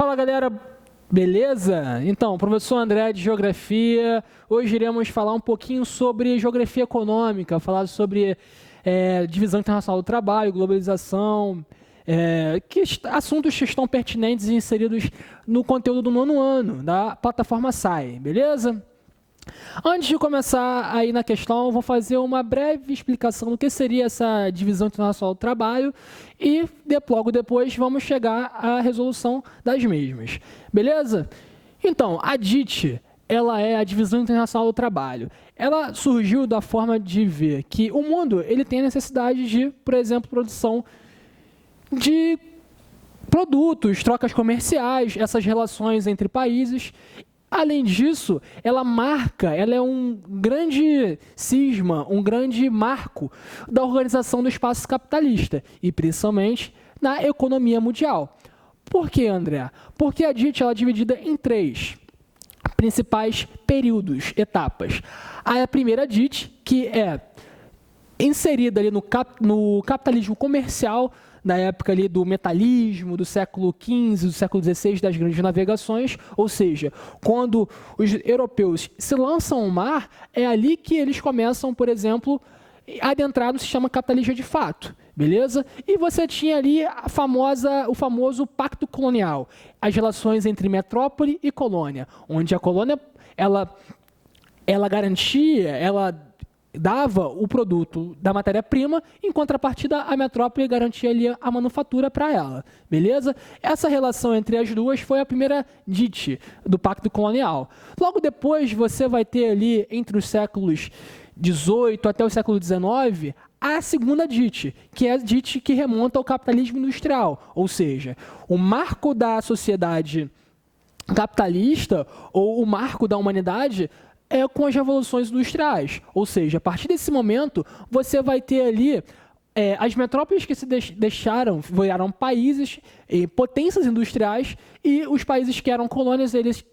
Fala, galera, beleza? Então, professor André de Geografia. Hoje iremos falar um pouquinho sobre geografia econômica, falar sobre divisão internacional do trabalho, globalização, assuntos que estão pertinentes e inseridos no conteúdo do nono ano da plataforma SAI, beleza? Antes de começar aí na questão, eu vou fazer uma breve explicação do que seria essa divisão internacional do trabalho e logo depois vamos chegar à resolução das mesmas, beleza? Então, a DIT, ela é a Divisão Internacional do Trabalho. Ela surgiu da forma de ver que o mundo ele tem a necessidade de, por exemplo, produção de produtos, trocas comerciais, essas relações entre países. Além disso, ela é um grande cisma, um grande marco da organização do espaço capitalista e principalmente na economia mundial. Por que, André? Porque a DIT ela é dividida em três principais períodos, etapas. A primeira DIT, que é inserida ali no capitalismo comercial, na época ali do metalismo, do século XV, do século XVI, das grandes navegações, ou seja, quando os europeus se lançam ao mar, é ali que eles começam, por exemplo, a adentrar no sistema capitalista de fato, beleza? E você tinha ali o famoso pacto colonial, as relações entre metrópole e colônia, onde a colônia, ela garantia, ela dava o produto da matéria-prima, em contrapartida a metrópole garantia ali a manufatura para ela, beleza? Essa relação entre as duas foi a primeira DIT do Pacto Colonial. Logo depois você vai ter ali entre os séculos XVIII até o século XIX a segunda DIT, que é a DIT que remonta ao capitalismo industrial, ou seja, o marco da sociedade capitalista ou o marco da humanidade com as revoluções industriais. Ou seja, a partir desse momento, você vai ter ali as metrópoles que se viraram países, potências industriais, e os países que eram colônias, eles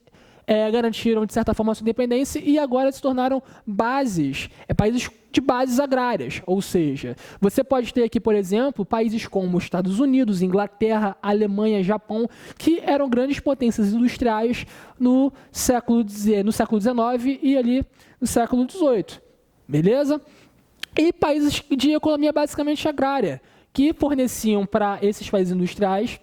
garantiram, de certa forma, a sua independência e agora se tornaram países de bases agrárias. Ou seja, você pode ter aqui, por exemplo, países como Estados Unidos, Inglaterra, Alemanha, Japão, que eram grandes potências industriais no século XIX e ali no século XVIII. Beleza? E países de economia basicamente agrária, que forneciam para esses países industriais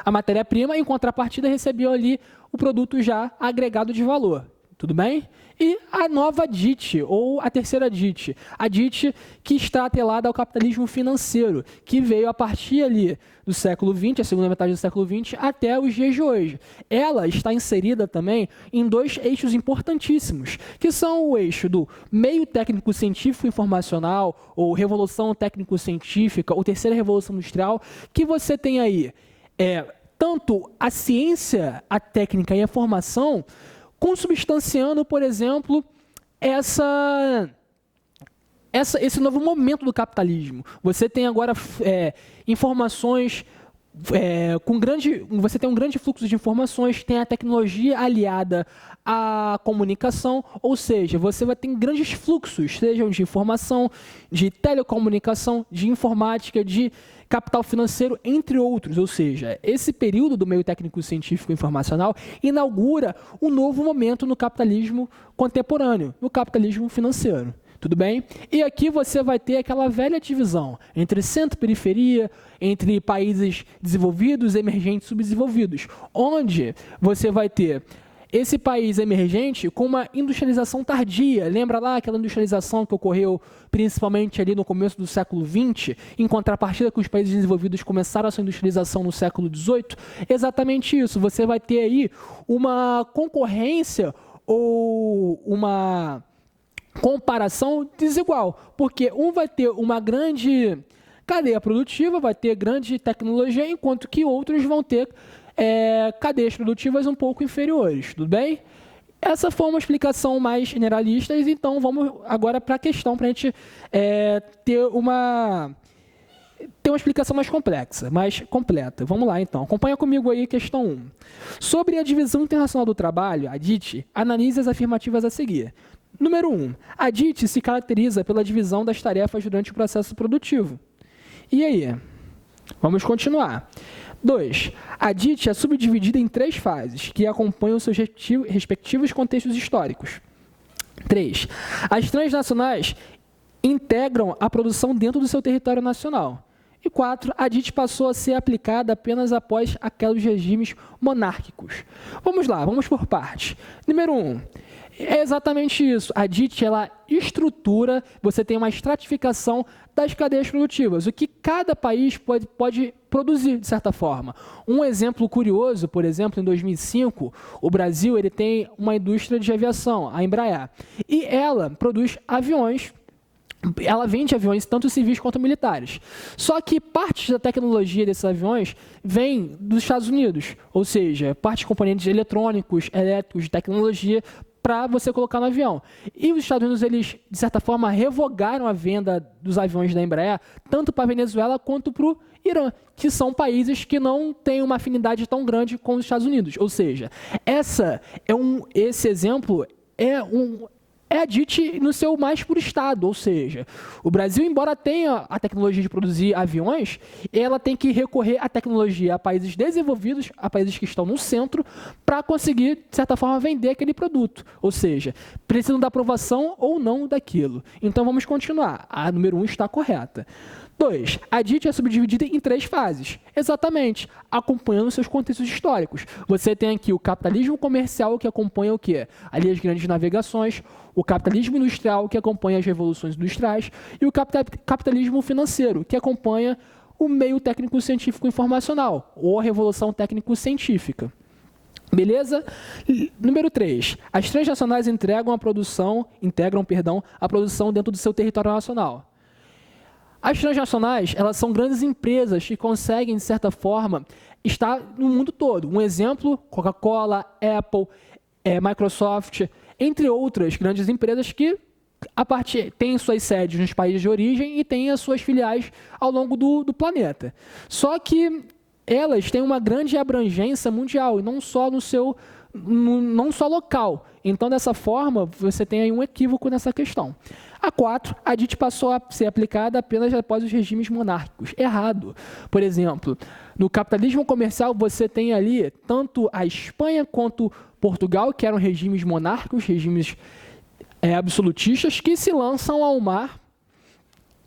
a matéria-prima, em contrapartida recebiam ali o produto já agregado de valor. Tudo bem? E a nova DIT, ou a terceira DIT, a DIT que está atrelada ao capitalismo financeiro, que veio a partir ali do século XX, a segunda metade do século XX, até os dias de hoje. Ela está inserida também em dois eixos importantíssimos, que são o eixo do meio técnico científico informacional, ou revolução técnico-científica, ou terceira revolução industrial, que você tem aí tanto a ciência, a técnica e a formação, consubstanciando, por exemplo, esse novo momento do capitalismo. Você tem agora informações você tem um grande fluxo de informações, tem a tecnologia aliada à comunicação, ou seja, você vai ter grandes fluxos, sejam de informação, de telecomunicação, de informática, de capital financeiro, entre outros. Ou seja, esse período do meio técnico científico e informacional inaugura um novo momento no capitalismo contemporâneo, no capitalismo financeiro. Tudo bem? E aqui você vai ter aquela velha divisão entre centro e periferia, entre países desenvolvidos, emergentes e subdesenvolvidos, onde você vai ter esse país emergente com uma industrialização tardia. Lembra lá aquela industrialização que ocorreu principalmente ali no começo do século XX, em contrapartida que os países desenvolvidos começaram a sua industrialização no século XVIII? Exatamente isso. Você vai ter aí uma concorrência ou uma comparação desigual, porque um vai ter uma grande cadeia produtiva, vai ter grande tecnologia, enquanto que outros vão ter cadeias produtivas um pouco inferiores, tudo bem? Essa foi uma explicação mais generalista, então vamos agora para a questão, para a gente ter uma explicação mais complexa, mais completa. Vamos lá, então. Acompanha comigo aí, questão 1. Sobre a Divisão Internacional do Trabalho, a DIT, analise as afirmativas a seguir. Número 1. A DIT se caracteriza pela divisão das tarefas durante o processo produtivo. E aí? Vamos continuar. 2. A DIT é subdividida em 3 fases, que acompanham seus respectivos contextos históricos. 3. As transnacionais integram a produção dentro do seu território nacional. E 4. A DIT passou a ser aplicada apenas após a queda dos regimes monárquicos. Vamos lá, vamos por partes. Número 1. É exatamente isso. A DIT, ela estrutura, você tem uma estratificação das cadeias produtivas, o que cada país pode produzir, de certa forma. Um exemplo curioso, por exemplo, em 2005, o Brasil ele tem uma indústria de aviação, a Embraer, e ela produz aviões. Ela vende aviões tanto civis quanto militares. Só que parte da tecnologia desses aviões vem dos Estados Unidos, ou seja, parte de componentes eletrônicos, elétricos, de tecnologia, para você colocar no avião. E os Estados Unidos, eles, de certa forma, revogaram a venda dos aviões da Embraer, tanto para a Venezuela quanto para o Irã, que são países que não têm uma afinidade tão grande com os Estados Unidos. Ou seja, esse exemplo é a DIT no seu mais puro estado, ou seja, o Brasil, embora tenha a tecnologia de produzir aviões, ela tem que recorrer à tecnologia a países desenvolvidos, a países que estão no centro, para conseguir, de certa forma, vender aquele produto. Ou seja, precisam da aprovação ou não daquilo. Então, vamos continuar. A número 1 está correta. 2. A DIT é subdividida em 3 fases, exatamente, acompanhando seus contextos históricos. Você tem aqui o capitalismo comercial, que acompanha o quê? Ali as grandes navegações, o capitalismo industrial, que acompanha as revoluções industriais, e o capitalismo financeiro, que acompanha o meio técnico-científico informacional, ou a revolução técnico-científica. Beleza? Número 3. As transnacionais integram a produção dentro do seu território nacional. As transnacionais, elas são grandes empresas que conseguem, de certa forma, estar no mundo todo. Um exemplo, Coca-Cola, Apple, Microsoft, entre outras grandes empresas que têm suas sedes nos países de origem e têm as suas filiais ao longo do planeta. Só que elas têm uma grande abrangência mundial, e não só não só local. Então, dessa forma, você tem aí um equívoco nessa questão. A 4, a DIT passou a ser aplicada apenas após os regimes monárquicos. Errado. Por exemplo, no capitalismo comercial, você tem ali tanto a Espanha quanto Portugal, que eram regimes monárquicos, regimes absolutistas, que se lançam ao mar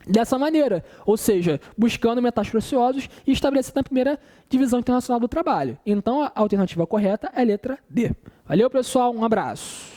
dessa maneira, ou seja, buscando metais preciosos e estabelecendo a primeira divisão internacional do trabalho. Então, a alternativa correta é a letra D. Valeu, pessoal, um abraço.